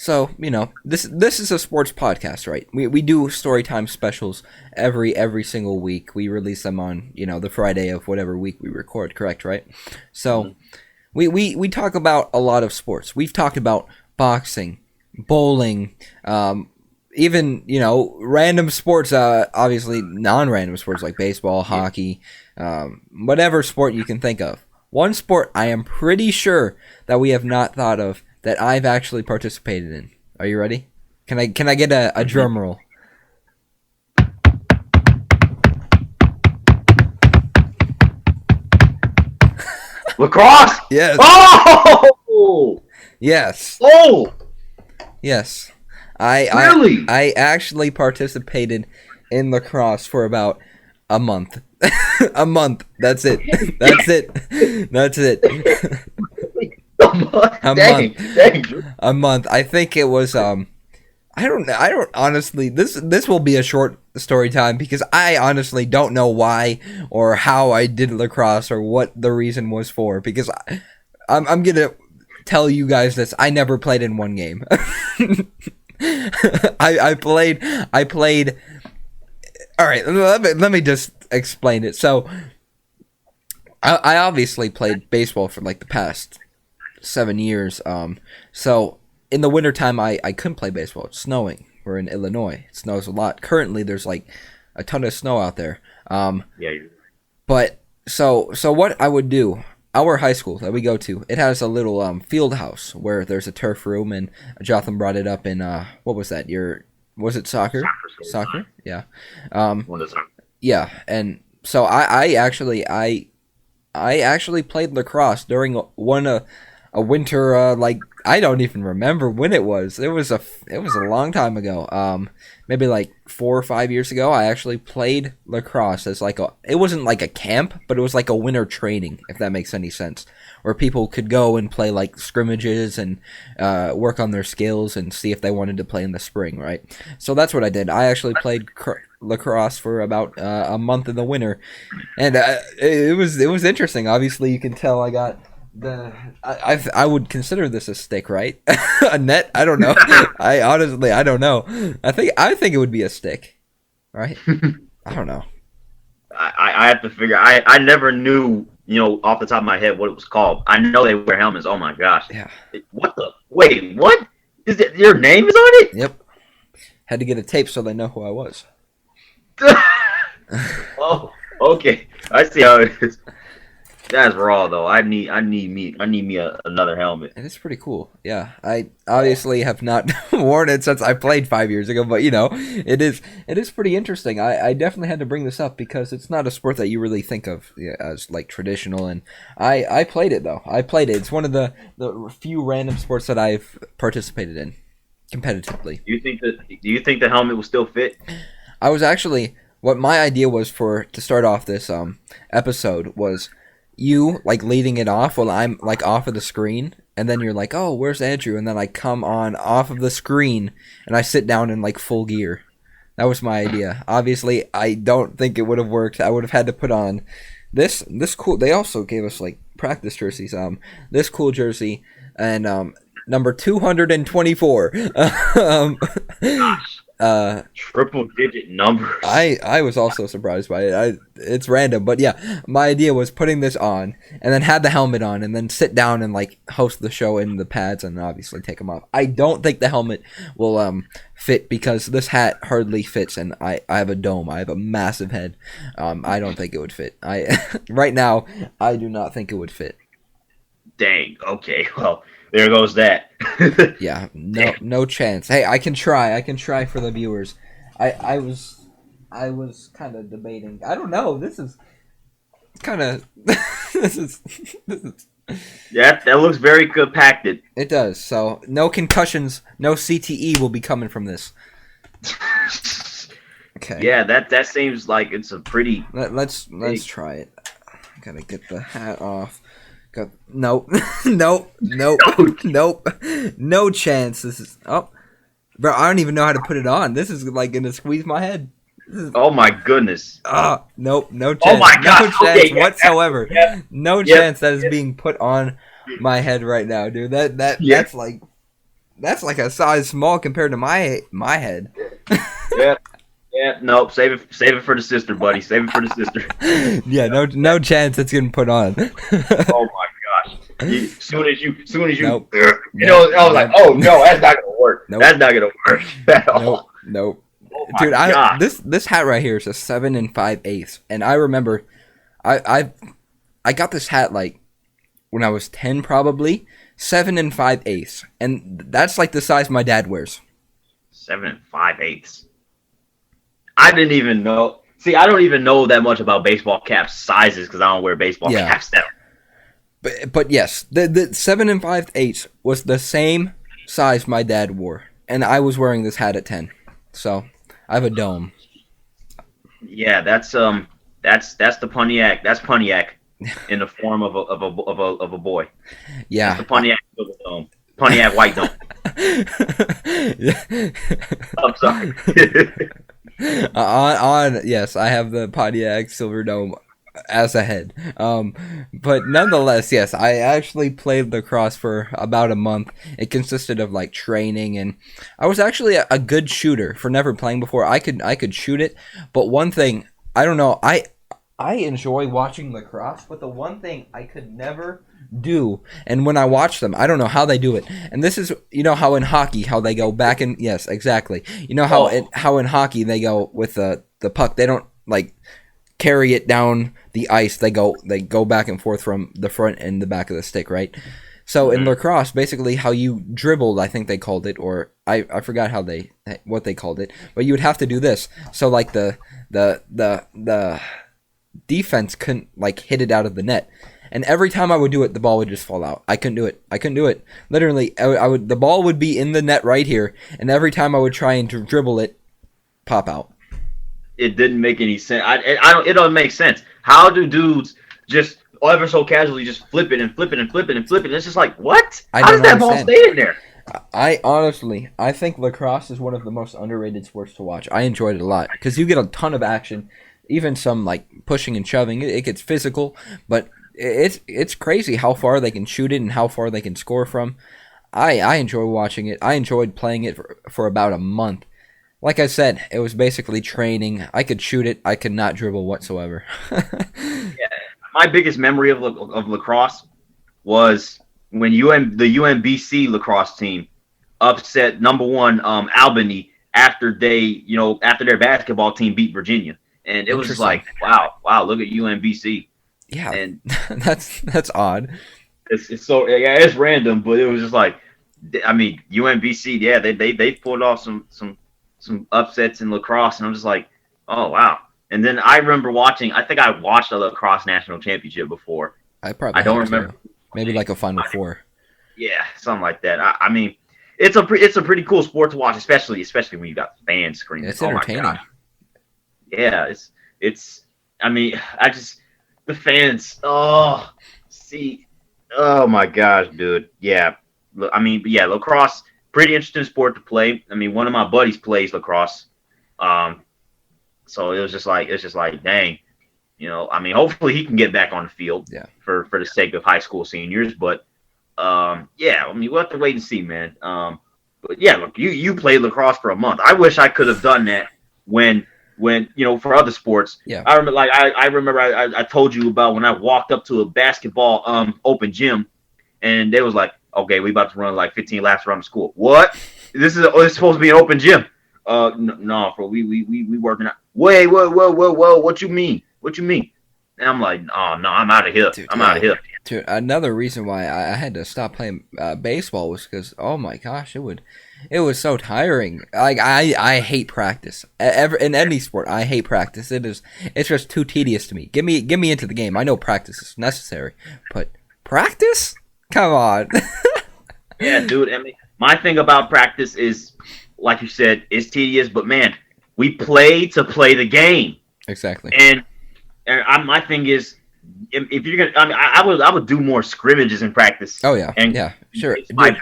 So, this is a sports podcast, right? We do story time specials every single week. We release them on, the Friday of whatever week we record, correct, right? So, we talk about a lot of sports. We've talked about boxing, bowling, even, random sports, obviously non-random sports like baseball, hockey, whatever sport you can think of. One sport I am pretty sure that we have not thought of that I've actually participated in. Are you ready? Can I get a drum roll? Lacrosse? Yes. Oh! Yes. Oh! Yes. Really? I actually participated in lacrosse for about a month. A month. That's it. That's it. That's it. A month. I think it was I don't honestly, this will be a short story time because I honestly don't know why or how I did lacrosse or what the reason was for, because I'm going to tell you guys this. I never played in one game. I played all right, let me just explain it. So I obviously played baseball for like the past 7 years. So in the wintertime, I couldn't play baseball. It's snowing. We're in Illinois. It snows a lot. Currently, there's like a ton of snow out there. Yeah. But so what I would do, our high school that we go to, it has a little field house where there's a turf room, and Jotham brought it up in what was that? Was it soccer? Soccer? Yeah. Yeah, and so I actually played lacrosse during a winter, like, I don't even remember when it was. It was a long time ago. Maybe like 4 or 5 years ago, I actually played lacrosse as it wasn't like a camp, but it was like a winter training, if that makes any sense, where people could go and play like scrimmages and work on their skills and see if they wanted to play in the spring, right? So that's what I did. I actually played lacrosse for about a month in the winter, and it was interesting. Obviously, you can tell I got I would consider this a stick, right? A net? I don't know. I don't know. I think it would be a stick, right? I don't know. I have to figure. I never knew, off the top of my head what it was called. I know they wear helmets. Oh my gosh. Yeah. What the? Wait, what? Is it your name is on it? Yep. Had to get a tape so they know who I was. Oh, okay. I see how it is. That's raw though. I need me another helmet. And it's pretty cool. Yeah, I obviously have not worn it since I played 5 years ago, but it is pretty interesting. I definitely had to bring this up because it's not a sport that you really think of as like traditional, and I played it though. I played it. It's one of the few random sports that I've participated in competitively. Do you think the helmet will still fit? I was actually, what my idea was to start off this episode was you like leading it off while I'm like off of the screen, and then you're like, oh, where's Andrew? And then I come on off of the screen and I sit down in like full gear. That was my idea. Obviously, I don't think it would have worked. I would have had to put on this cool. They also gave us like practice jerseys. This cool jersey and number 224. Triple digit numbers. I was also surprised by it. It's random, but yeah, my idea was putting this on and then have the helmet on and then sit down and like host the show in the pads and obviously take them off. I don't think the helmet will fit because this hat hardly fits, and I have a dome. I have a massive head. I don't think it would fit. Right now I do not think it would fit. Dang. Okay. Well, there goes that. Yeah, no chance. Hey, I can try for the viewers. I was kind of debating. I don't know. This is kind of this is Yeah, that looks very compacted. It does. So, no concussions, no CTE will be coming from this. Okay. Yeah, that seems like it's a pretty Let's try it. Gotta get the hat off. Nope. No chance. This is bro, I don't even know how to put it on. This is like gonna squeeze my head. Oh my goodness. Nope, no chance. Oh my gosh. No chance Okay, whatsoever. Yeah. No chance that is being put on my head right now, dude. That's like That's like a size small compared to my head. Yeah. Yeah, nope. Save it for the sister, buddy. Save it for the sister. Yeah, no chance it's getting put on. Oh my gosh! Soon as you, Nope. I was like, oh no, that's not gonna work. Nope. That's not gonna work at all. Nope. Oh my Dude, gosh. this hat right here is a 7 5/8, and I remember, I got this hat like when I was 10 probably, 7 5/8, and that's like the size my dad wears. 7 5/8. I didn't even know. See, I don't even know that much about baseball cap sizes because I don't wear baseball caps now. But yes, the 7 5/8 was the same size my dad wore, and I was wearing this hat at 10. So I have a dome. Yeah, that's the Pontiac. That's Pontiac in the form of a boy. Yeah, that's the Pontiac dome. Pontiac white dome. I'm sorry. Yes, I have the Pontiac Silver Dome as a head. But nonetheless, yes, I actually played lacrosse for about a month. It consisted of like training, and I was actually a good shooter for never playing before. I could shoot it, but one thing, I don't know, I enjoy watching lacrosse, but the one thing I could never do, and when I watch them, I don't know how they do it. And this is, you know how in hockey, how they go back and yes, exactly. You know how in hockey they go with the puck, they don't like carry it down the ice. They go back and forth from the front and the back of the stick, right? So in lacrosse, basically how you dribbled, I think they called it, or I forgot what they called it, but you would have to do this. So like the defense couldn't like hit it out of the net. And every time I would do it, the ball would just fall out. I couldn't do it. Literally, the ball would be in the net right here, and every time I would try and dribble it, pop out. It didn't make any sense. It don't make sense. How do dudes just ever so casually just flip it and flip it and flip it and flip it? It's just like, what? How does that ball stay in there? I think lacrosse is one of the most underrated sports to watch. I enjoyed it a lot because you get a ton of action, even some like pushing and shoving. It gets physical, but it's crazy how far they can shoot it and how far they can score from. I enjoy watching it. I enjoyed playing it for about a month. Like I said, it was basically training. I could shoot it. I could not dribble whatsoever. Yeah, my biggest memory of lacrosse was when the UMBC lacrosse team upset #1 Albany after their basketball team beat Virginia, and it was just like, wow, look at UMBC. Yeah, and that's odd. It's so it's random, but it was just like, I mean, UMBC, yeah, they pulled off some upsets in lacrosse, and I'm just like, oh wow. And then I remember watching. I think I watched a lacrosse national championship before. I don't remember. Maybe like a Final Four. Yeah, something like that. I mean, it's a pretty cool sport to watch, especially when you got fans screaming. It's entertaining. Oh my gosh. Yeah, it's. I mean, the fans. Oh my gosh, dude. Yeah, I mean, yeah, lacrosse, pretty interesting sport to play. I mean, one of my buddies plays lacrosse. So it's just like, dang, I mean, hopefully he can get back on the field for the sake of high school seniors. But yeah, I mean, we'll have to wait and see, man. But yeah, look, you played lacrosse for a month. I wish I could have done that when for other sports. Yeah. I remember I told you about when I walked up to a basketball open gym, and they was like, okay, we about to run like 15 laps around the school. What? It's supposed to be an open gym. No, bro, we working out. Wait, whoa, what you mean? And I'm like, oh no, I'm out of here. I'm out of here. Dude, another reason why I had to stop playing baseball was because, oh my gosh, it was so tiring. Like I hate practice. In any sport, I hate practice. It's just too tedious to me. Get me into the game. I know practice is necessary, but practice? Come on. Yeah, dude. I mean, my thing about practice is, like you said, it's tedious. But man, we play to play the game. Exactly. And my thing is, if you're gonna, I mean, I would do more scrimmages in practice. Oh yeah, and yeah, sure. My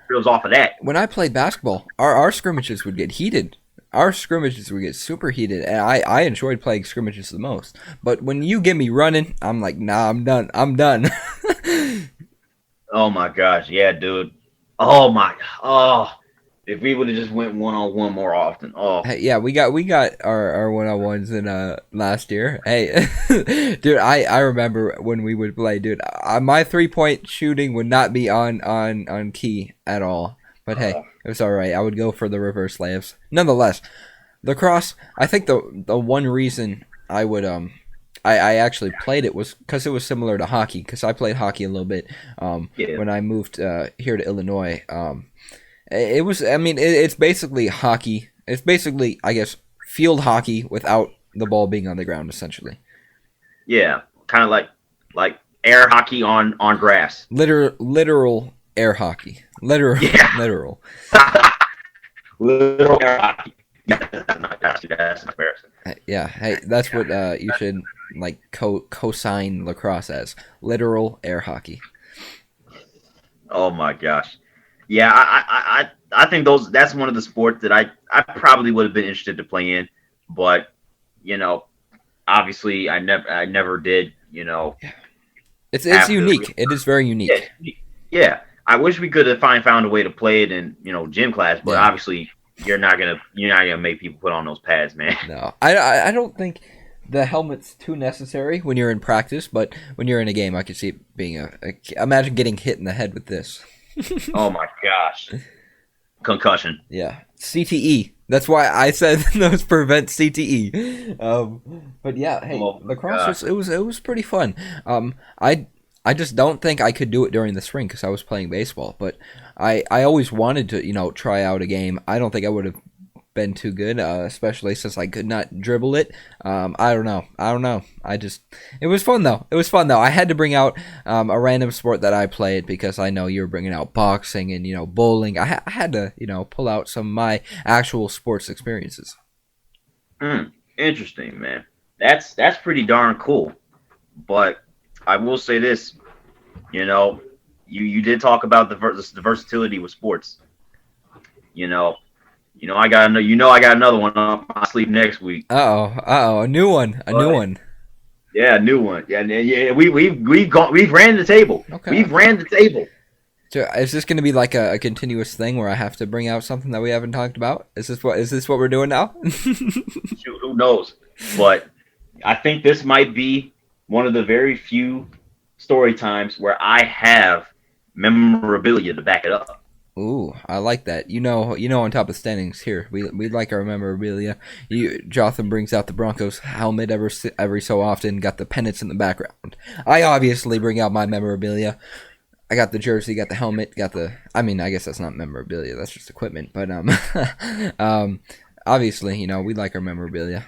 drills off of that. When I played basketball, our scrimmages would get heated. Our scrimmages would get super heated, and I enjoyed playing scrimmages the most. But when you get me running, I'm like, nah, I'm done. Oh my gosh, yeah, dude. Oh my. Oh, if we would have just went 1-on-1 more often. Oh, Hey, yeah, we got our 1-on-ones in last year. Hey, dude, I remember when we would play, dude. My 3-point shooting would not be on key at all. But hey, it was all right. I would go for the reverse layups. Nonetheless, lacrosse. I think the one reason I would I actually played it was because it was similar to hockey. Because I played hockey a little bit yeah, when I moved here to Illinois. It was. I mean, it's basically hockey. It's basically, I guess, field hockey without the ball being on the ground, essentially. yeah. Kind of like air hockey on grass. Literal air hockey. Literal, Yeah, literal. literal air hockey. Yeah, that's embarrassing. Yeah. Hey, that's what you should like co-sign lacrosse as literal air hockey. Oh my gosh. Yeah, I think that's one of the sports that I probably would have been interested to play in, but you know, obviously I never did. It's After unique. It is very yeah, unique. yeah. I wish we could have found a way to play it in gym class, but Yeah. obviously you're not gonna make people put on those pads, man. No, I don't think the helmet's too necessary when you're in practice, but when you're in a game, I could see it being imagine getting hit in the head with this. Oh my gosh, concussion. Yeah, CTE. That's why I said those prevent CTE. But yeah, hey, Oh my lacrosse gosh. it was pretty fun. I just don't think I could do it during the spring because I was playing baseball. But I always wanted to try out a game. I don't think I would have been too good, especially since I could not dribble it. I don't know. It was fun though. I had to bring out a random sport that I played because I know you were bringing out boxing and bowling. I had to pull out some of my actual sports experiences. Interesting, man. That's pretty darn cool. But I will say this, you know, you did talk about the versatility with sports. You know, I got another one up my sleeve next week. A new one, a new But one. yeah, a new one. Yeah, yeah. We've ran the table. Okay. We've ran the table. So is this going to be like a continuous thing where I have to bring out something that we haven't talked about? Is this what we're doing now? Shoot, who knows? But I think this might be one of the very few story times where I have memorabilia to back it up. Ooh, I like that. On top of standings here, we like our memorabilia. Jotham brings out the Broncos helmet every so often. Got the pennants in the background. I obviously bring out my memorabilia. I got the jersey, got the helmet, got the. I mean, I guess that's not memorabilia. That's just equipment. But obviously, we like our memorabilia.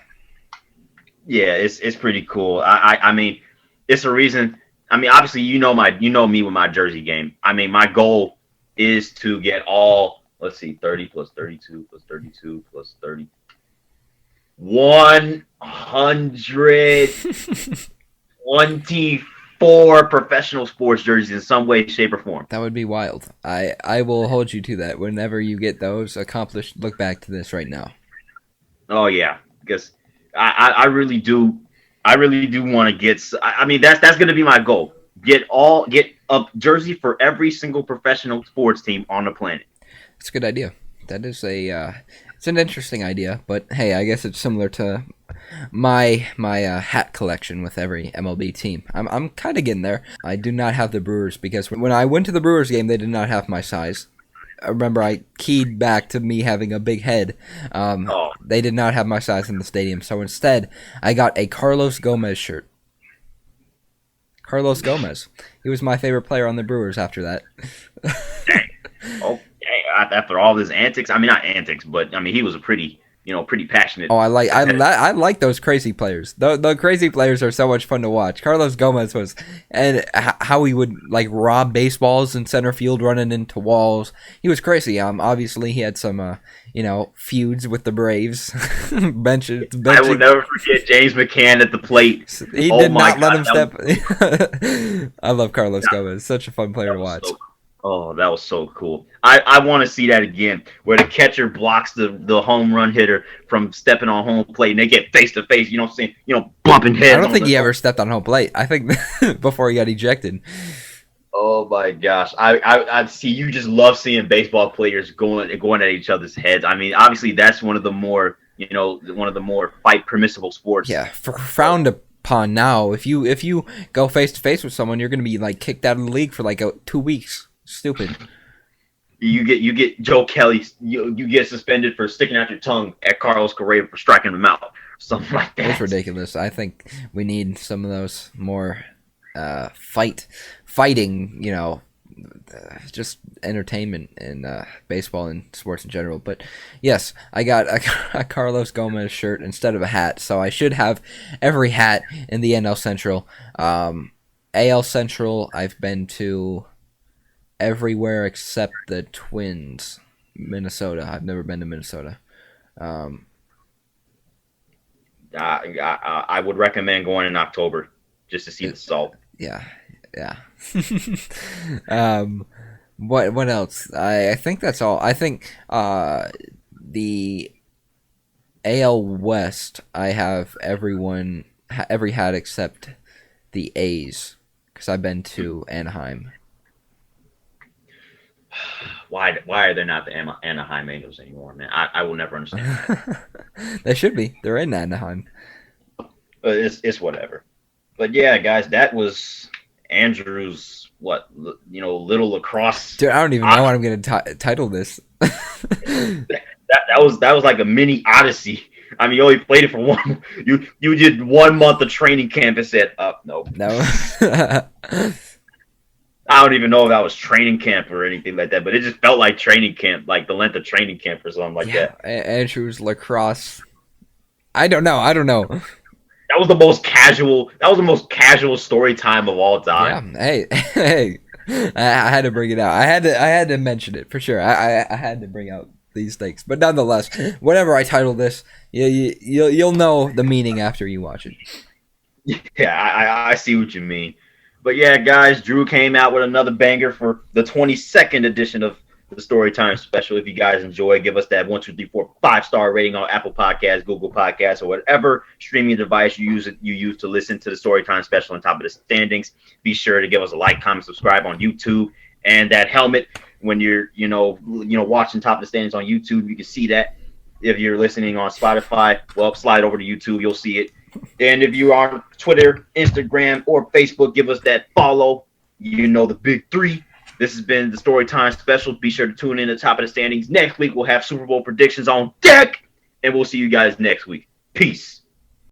Yeah, it's pretty cool. I mean, it's a reason. I mean, obviously, me with my jersey game. I mean, my goal is to get all. Let's see, 30 plus 32 plus 32 plus 30. 124 professional sports jerseys in some way, shape, or form. That would be wild. I will hold you to that. Whenever you get those accomplished, look back to this right now. Oh yeah, because I really do. I really do want to get. I mean, that's going to be my goal. Get a jersey for every single professional sports team on the planet. It's a good idea. That is it's an interesting idea, but hey, I guess it's similar to my hat collection with every MLB team. I'm kind of getting there. I do not have the Brewers because when I went to the Brewers game, they did not have my size. I remember I keyed back to me having a big head. Oh, They did not have my size in the stadium, so instead I got a Carlos Gomez shirt. Carlos Gomez. He was my favorite player on the Brewers after that. dang. Oh, dang. After all his antics, I mean not antics, but I mean he was a pretty passionate. Oh, I like those crazy players. The crazy players are so much fun to watch. Carlos Gomez was, and how he would like rob baseballs in center field, running into walls. He was crazy. Obviously he had some feuds with the Braves. I will never forget James McCann at the plate. He Oh did my not let God, him step. I love Carlos Gomez. Such a fun player that to was watch. so Oh, that was so cool. I want to see that again, where the catcher blocks the home run hitter from stepping on home plate, and they get face to face. You know what I'm saying? Bumping heads. I don't on think the, he ever stepped on home plate. I think before he got ejected. Oh my gosh, I see. You just love seeing baseball players going at each other's heads. I mean, obviously that's one of the more one of the more fight permissible sports. Yeah, frowned upon now. If you go face to face with someone, you're gonna be like kicked out of the league for like 2 weeks. Stupid. You get Joe Kelly. You get suspended for sticking out your tongue at Carlos Correa for striking him out. Something like It's that. ridiculous. I think we need some of those more fighting. Just entertainment in baseball and sports in general. But yes, I got a Carlos Gomez shirt instead of a hat, so I should have every hat in the NL Central. AL Central, I've been to everywhere except the Twins, Minnesota. I've never been to Minnesota. Um, I would recommend going in October just to see the salt. yeah, yeah. um, what else? I think that's all. I think the AL West. I have every hat except the A's because I've been to Anaheim. Why are there not the Anaheim Angels anymore, man? I will never understand that. They should be. They're in Anaheim. But it's whatever. But yeah, guys, that was Andrew's little lacrosse. Dude, I don't even know what I'm going to title this. That was like a mini odyssey. I mean, you only played it for one. You did 1 month of training camp and said, no. No. I don't even know if that was training camp or anything like that, but it just felt like training camp, like the length of training camp or something like that. Andrew's lacrosse. I don't know. That was the most casual. That was the most casual story time of all time. Yeah. Hey. I had to bring it out. I had to mention it for sure. I had to bring out these things, but nonetheless, whatever I title this, you'll know the meaning after you watch it. Yeah, I see what you mean. But yeah, guys, Drew came out with another banger for the 22nd edition of the Storytime Special. If you guys enjoy, give us that 1, 2, 3, 4, 5-star rating on Apple Podcasts, Google Podcasts, or whatever streaming device you use to listen to the Storytime Special on top of the standings. Be sure to give us a like, comment, subscribe on YouTube, and that helmet when you're watching top of the standings on YouTube, you can see that. If you're listening on Spotify, well, slide over to YouTube, you'll see it. And if you are on Twitter, Instagram, or Facebook, give us that follow. You know the big three. This has been the Storytime Special. Be sure to tune in to Top of the Standings. Next week, we'll have Super Bowl predictions on deck. And we'll see you guys next week. Peace.